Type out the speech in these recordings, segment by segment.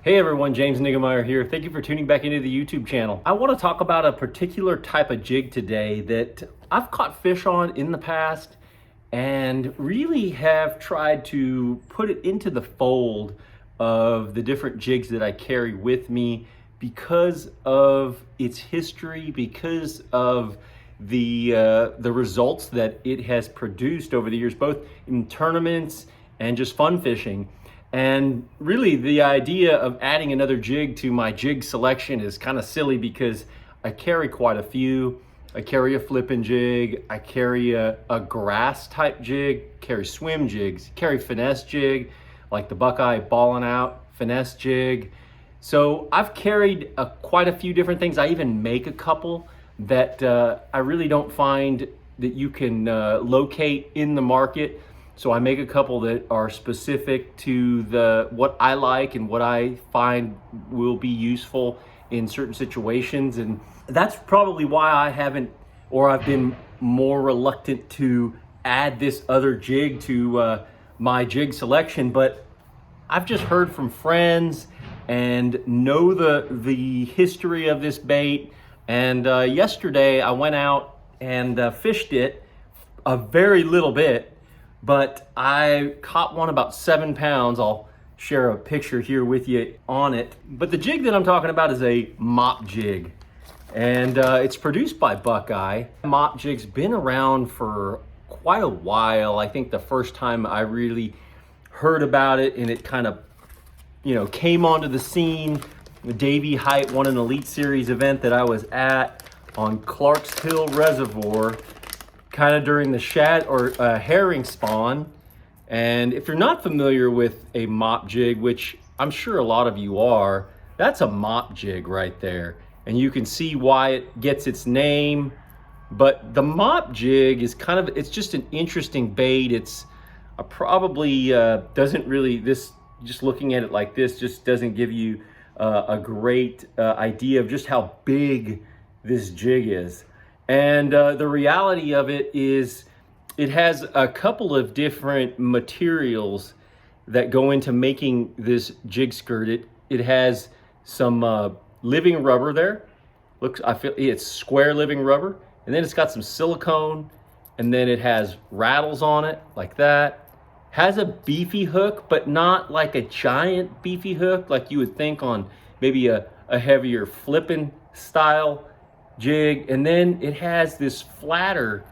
Hey everyone, James Niggemeyer here. Thank you for tuning back into the YouTube channel. I want to talk about a particular type of jig today that I've caught fish on in the past and really have tried to put it into the fold of the different jigs that I carry with me because of its history, because of the results that it has produced over the years, both in tournaments and just fun fishing. And really the idea of adding another jig to my jig selection is kind of silly because I carry quite a few. I carry a flipping jig, I carry a grass type jig, carry swim jigs, carry finesse jig, like the Buckeye Ballin' Out finesse jig. So I've carried quite a few different things. I even make a couple that I really don't find that you can locate in the market. So I make a couple that are specific to what I like and what I find will be useful in certain situations. And that's probably why I've been more reluctant to add this other jig to my jig selection. But I've just heard from friends and know the history of this bait. And yesterday I went out and fished it a very little bit. But I caught one about 7 pounds. I'll share a picture here with you on it. But the jig that I'm talking about is a mop jig. And it's produced by Buckeye. Mop jig's been around for quite a while. I think the first time I really heard about it and it kind of, came onto the scene, Davey Height won an Elite Series event that I was at on Clark's Hill Reservoir, kind of during the shad or herring spawn. And if you're not familiar with a mop jig, which I'm sure a lot of you are, that's a mop jig right there. And you can see why it gets its name. But the mop jig is it's just an interesting bait. It's probably doesn't really, just looking at it like this just doesn't give you a great idea of just how big this jig is. And the reality of it is it has a couple of different materials that go into making this jig skirt. It has some living rubber there. I feel it's square living rubber. And then it's got some silicone. And then it has rattles on it like that. Has a beefy hook, but not like a giant beefy hook like you would think on maybe a heavier flipping style jig. And then it has this flatter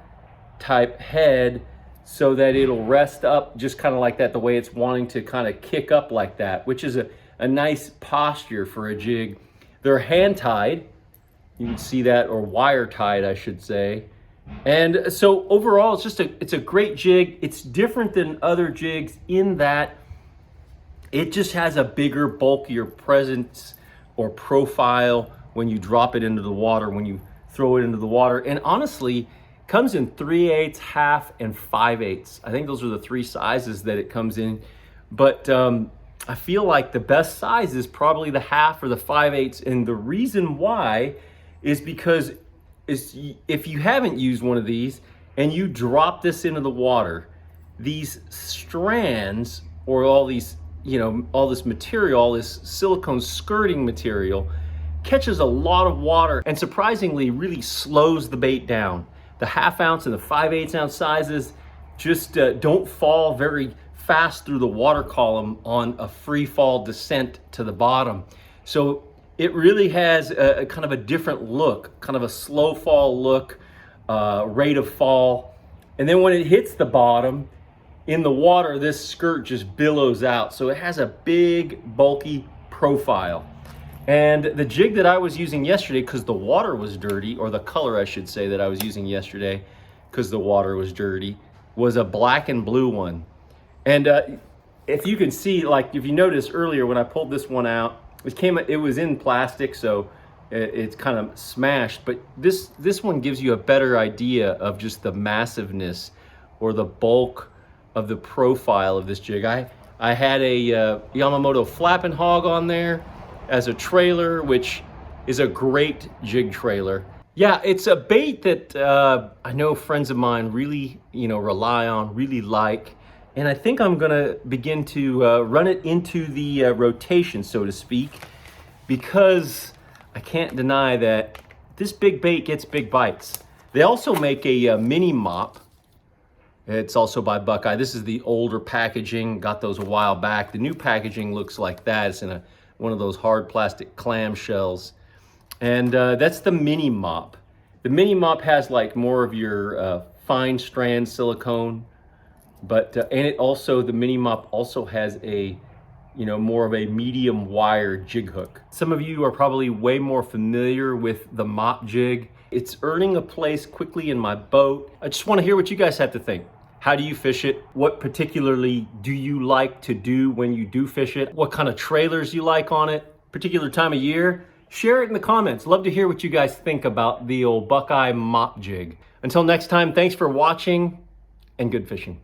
type head so that it'll rest up just kind of like that, the way it's wanting to kind of kick up like that, which is a nice posture for a jig. They're hand tied, you can see that, or wire tied I should say. And so overall it's a great jig. It's different than other jigs in that it just has a bigger, bulkier presence or profile when you drop it into the water, when you throw it into the water. And honestly, comes in 3/8, half, and 5/8. I think those are the three sizes that it comes in. But I feel like the best size is probably the half or the 5/8. And the reason why is because if you haven't used one of these and you drop this into the water, these strands or all these, all this material, all this silicone skirting material, catches a lot of water and surprisingly really slows the bait down. The 1/2 ounce and the 5/8 ounce sizes just don't fall very fast through the water column on a free fall descent to the bottom. So it really has a kind of a different look, kind of a slow fall look, rate of fall. And then when it hits the bottom in the water, this skirt just billows out. So it has a big, bulky profile. And the jig that I was using yesterday, because the water was dirty, or the color I should say that I was using yesterday because the water was dirty, was a black and blue one. And if you can see, like if you noticed earlier when I pulled this one out, it was in plastic, so it's kind of smashed. But this one gives you a better idea of just the massiveness or the bulk of the profile of this jig. I had a Yamamoto Flappin' Hog on there as a trailer, which is a great jig trailer. Yeah, it's a bait that I know friends of mine really, rely on, really like. And I think I'm gonna begin to run it into the rotation, so to speak, because I can't deny that this big bait gets big bites. They also make a mini mop. It's also by Buckeye. This is the older packaging, got those a while back. The new packaging looks like that. It's in one of those hard plastic clam shells. And that's the mini mop. The mini mop has like more of your fine strand silicone, but and it also, the mini mop also has a, you know, more of a medium wire jig hook. Some of you are probably way more familiar with the mop jig. It's earning a place quickly in my boat. I just want to hear what you guys have to think. How do you fish it? What particularly do you like to do when you do fish it? What kind of trailers you like on it? Particular time of year? Share it in the comments. Love to hear what you guys think about the old Buckeye Mop Jig. Until next time, thanks for watching and good fishing.